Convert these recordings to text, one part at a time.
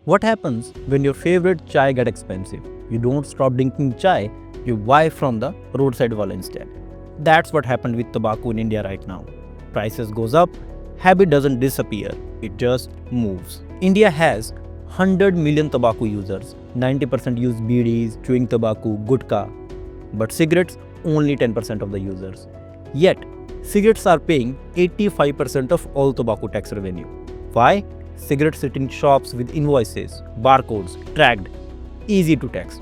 What happens when your favorite chai gets expensive? You don't stop drinking chai, you buy from the roadside wall instead. That's what happened with tobacco in India right now. Prices goes up, habit doesn't disappear, it just moves. India has 100 million tobacco users. 90% use bidis, chewing tobacco, gutkha. But cigarettes, only 10% of the users. Yet, cigarettes are paying 85% of all tobacco tax revenue. Why? Cigarettes sit in shops with invoices, barcodes, tracked, easy to tax.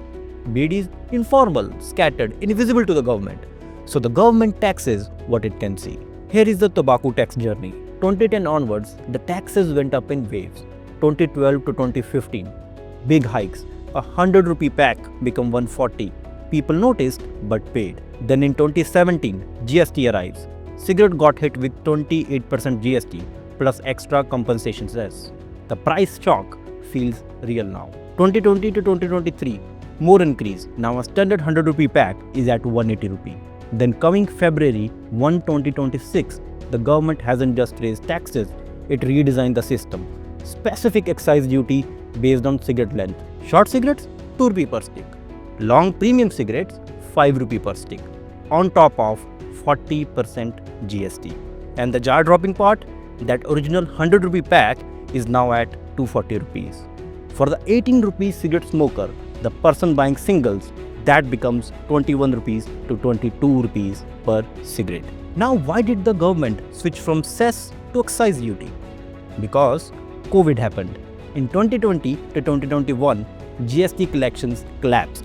Bidis, informal, scattered, invisible to the government. So the government taxes what it can see. Here is the tobacco tax journey. 2010 onwards, the taxes went up in waves. 2012 to 2015, big hikes. A 100 rupee pack became 140. People noticed but paid. Then in 2017, GST arrives. Cigarette got hit with 28% GST plus extra compensation cess. The price shock feels real now. 2020 to 2023, more increase. Now a standard 100 rupee pack is at 180 rupee. Then coming February 1, 2026, the government hasn't just raised taxes, it redesigned the system. Specific excise duty based on cigarette length. Short cigarettes, 2 rupee per stick. Long premium cigarettes, 5 rupee per stick. On top of 40% GST. And the jar dropping part, that original 100 rupee pack is now at 240 rupees. For the 18 rupees cigarette smoker, the person buying singles, that becomes 21 rupees to 22 rupees per cigarette. Now why did the government switch from cess to excise duty? Because COVID happened. In 2020 to 2021, GST collections collapsed.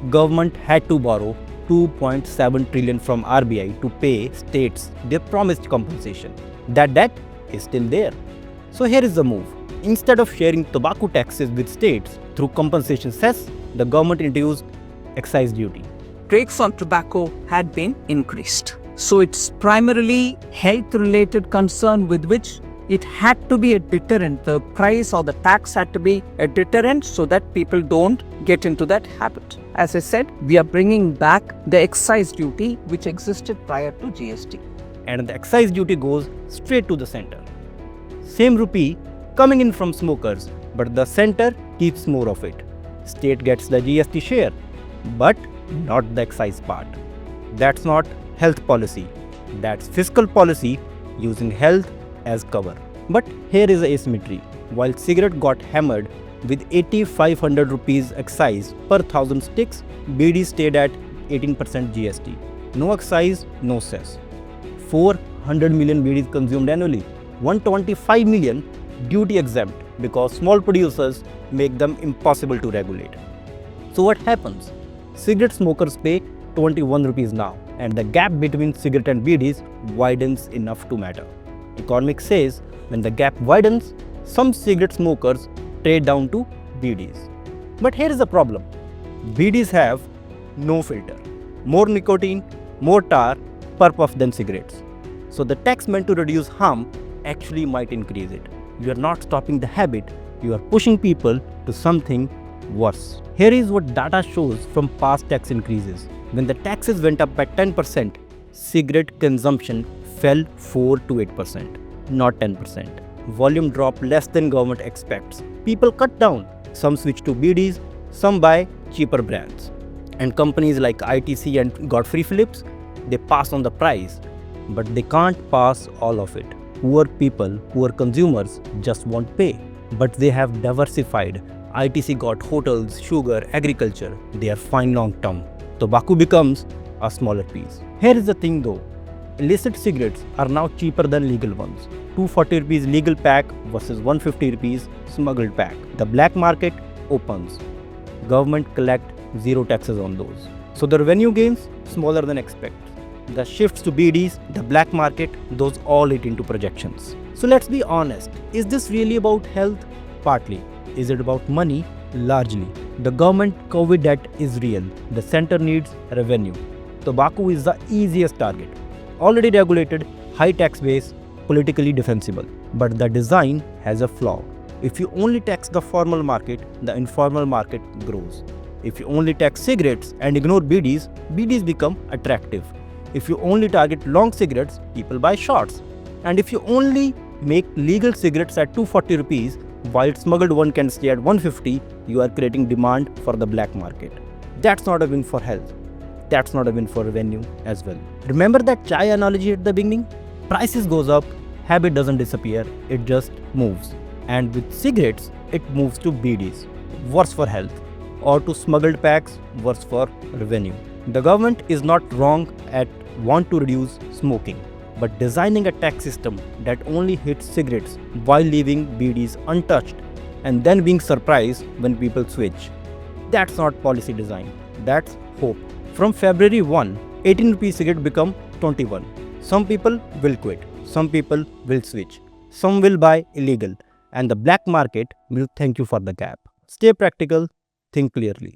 Government had to borrow 2.7 trillion from RBI to pay states their promised compensation. That debt is still there. So here is the move. Instead of sharing tobacco taxes with states through compensation cess, the government introduced excise duty. Rates on tobacco had been increased. So it's primarily health-related concern with which it had to be a deterrent. The price or the tax had to be a deterrent so that people don't get into that habit. As I said, we are bringing back the excise duty which existed prior to GST. And the excise duty goes straight to the center. Same rupee coming in from smokers, but the center keeps more of it. State gets the GST share, but not the excise part. That's not health policy. That's fiscal policy using health as cover. But here is the asymmetry. While cigarette got hammered with 8,500 rupees excise per 1000 sticks, bidi stayed at 18% GST. No excise, no cess. 400 million bidis consumed annually. 125 million duty exempt because small producers make them impossible to regulate. So what happens? Cigarette smokers pay 21 rupees now, and the gap between cigarette and bidis widens enough to matter. Economics says when the gap widens, some cigarette smokers trade down to bidis. But here is the problem. Bidis have no filter, more nicotine, more tar per puff than cigarettes. So the tax meant to reduce harm actually might increase it. You are not stopping the habit, you are pushing people to something worse. Here is what data shows from past tax increases. When the taxes went up by 10%, cigarette consumption fell 4 to 8%, not 10%. Volume dropped less than government expects. People cut down. Some switch to bidis, some buy cheaper brands. And companies like ITC and Godfrey Phillips, they pass on the price, but they can't pass all of it. Poor people, poor consumers just won't pay. But they have diversified. ITC got hotels, sugar, agriculture. They are fine long term. Tobacco becomes a smaller piece. Here is the thing though. Illicit cigarettes are now cheaper than legal ones. 240 rupees legal pack versus 150 rupees smuggled pack. The black market opens. Government collect zero taxes on those. So the revenue gains smaller than expected. The shifts to bidis, the black market, those all eat into projections. So let's be honest. Is this really about health? Partly. Is it about money? Largely. The government COVID debt is real. The center needs revenue. Tobacco is the easiest target. Already regulated, high tax base, politically defensible. But the design has a flaw. If you only tax the formal market, the informal market grows. If you only tax cigarettes and ignore bidis, bidis become attractive. If you only target long cigarettes, people buy shorts. And if you only make legal cigarettes at 240 rupees, while smuggled one can stay at 150, you are creating demand for the black market. That's not a win for health. That's not a win for revenue as well. Remember that chai analogy at the beginning? Prices goes up, habit doesn't disappear, it just moves. And with cigarettes, it moves to bidis, worse for health, or to smuggled packs, worse for revenue. The government is not wrong at want to reduce smoking, but designing a tax system that only hits cigarettes while leaving bidis untouched and then being surprised when people switch. That's not policy design, that's hope. From February 1, 18 rupees cigarette become 21. Some people will quit, some people will switch, some will buy illegal, and the black market will thank you for the gap. Stay practical, think clearly.